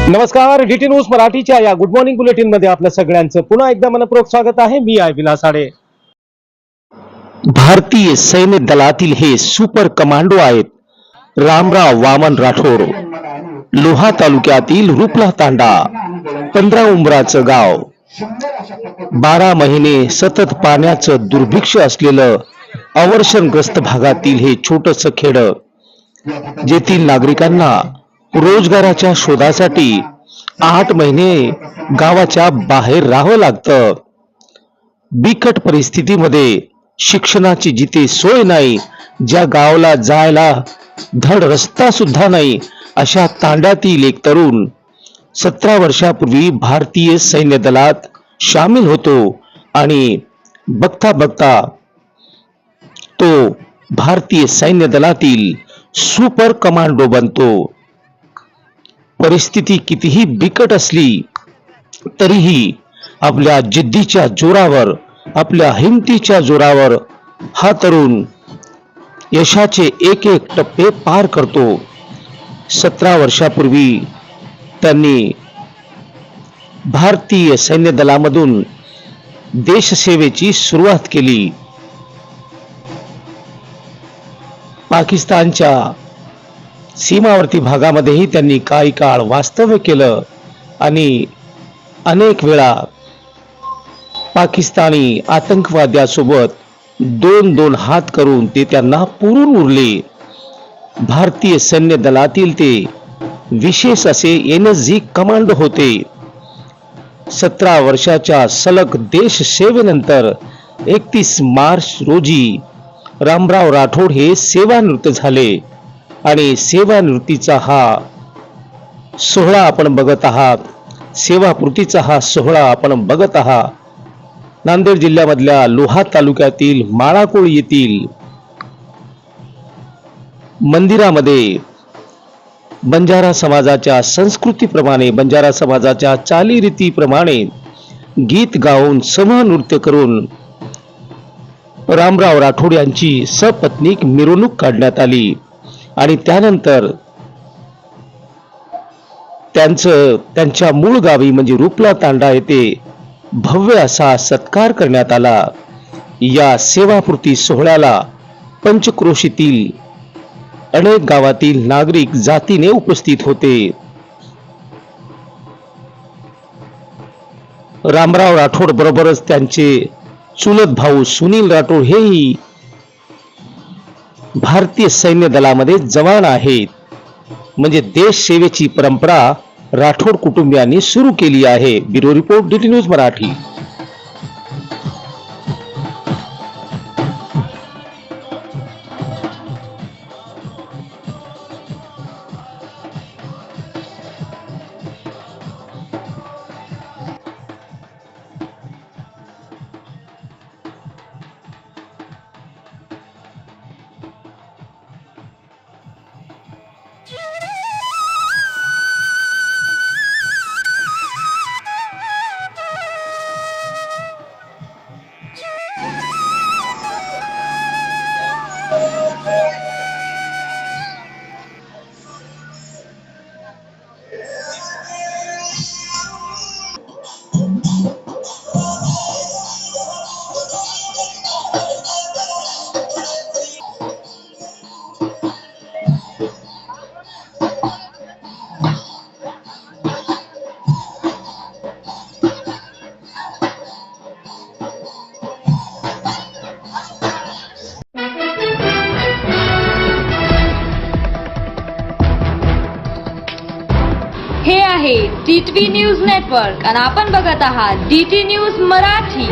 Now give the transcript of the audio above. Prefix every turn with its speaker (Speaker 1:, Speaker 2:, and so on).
Speaker 1: नमस्कार, DT news मराठीच्या या गुड मॉर्निंग बुलेटिन मध्ये आपल्या सगळ्यांचं पुन्हा एकदा मनपूर्वक स्वागत आहे. मी आहे विलास आडे. भारतीय सैन्य दलातील हे सुपर कमांडो आहेत रामराव वामन राठोड. लोहा तालुक्यातील रुपला तांडा 15 उंबराचं गाव. 12 महिने सतत पाण्याचं दुर्भिक्ष असलेलं अवर्षणग्रस्त भागातील हे छोटस खेड, जेथील नागरिकांना रोजगाराच्या शोधासाठी 8 महिने गावाच्या बाहेर राहावं लागतं. बिकट परिस्थितीमध्ये शिक्षणाची जिथे सोय नाही, ज्या गावाला जायला धड रस्ता सुद्धा नाही, अशा तांड्यातील एक तरुण 17 वर्षापूर्वी भारतीय सैन्य दलात सामील होतो आणि बघता बघता तो भारतीय सैन्य दलातील सुपर कमांडो बनतो. परिस्थिती कितीही बिकट असली तरीही आपल्या जिद्दीच्या जोरावर, आपल्या हिमतीच्या जोरावर हा तरुण यशाचे एक एक टप्पे पार करतो. 17 वर्षापूर्वी त्यांनी भारतीय सैन्य दलामधून देशसेवेची सुरुवात केली. पाकिस्तानच्या सीमावर्ती भागामध्येही त्यांनी काही काळ वास्तव्य केलं आणि अनेक वेळा पाकिस्तानी आतंकवाद्यासोबत 2-2 हात करून ते त्यांना पुरून उरले. भारतीय सैन्य दलातील ते विशेष असे NSG कमांडो होते. 17 वर्षाच्या सलग देश सेवेनंतर 31 मार्च रोजी रामराव राठोड हे सेवानिवृत्त झाले आणि सेवानिवृत्तीचा हा सोहळा आपण बघत आहात. सेवापूर्तीचा हा सोहळा आपण बघत आहात. नांदेड जिल्ह्यामधल्या लोहा तालुक्यातील माळाकोळ येथील मंदिरामध्ये बंजारा समाजाच्या संस्कृतीप्रमाणे, बंजारा समाजाच्या चालीरीतीप्रमाणे गीत गाऊन, समूह नृत्य करून रामराव राठोड यांची सपत्नीक मिरवणूक काढण्यात आली आणि त्यानंतर त्यांच्या मूळ गावी म्हणजे रुपला तांडा येथे भव्य असा सत्कार करण्यात आला. या सेवापूर्ती सोहळ्याला पंचक्रोशीतील अनेक गावातील नागरिक जातीने उपस्थित होते. रामराव राठोड बरोबरच त्यांचे चुलत भाऊ सुनील राठोड हेही भारतीय सैन्य दलामध्ये जवान आहेत. म्हणजे देश सेवेची परंपरा राठोड कुटुंबियांनी सुरू केली आहे. Bureau report, DT news Marathi.
Speaker 2: हे आहे DTV न्यूज नेटवर्क आणि आपण बघत आहात DT न्यूज मराठी.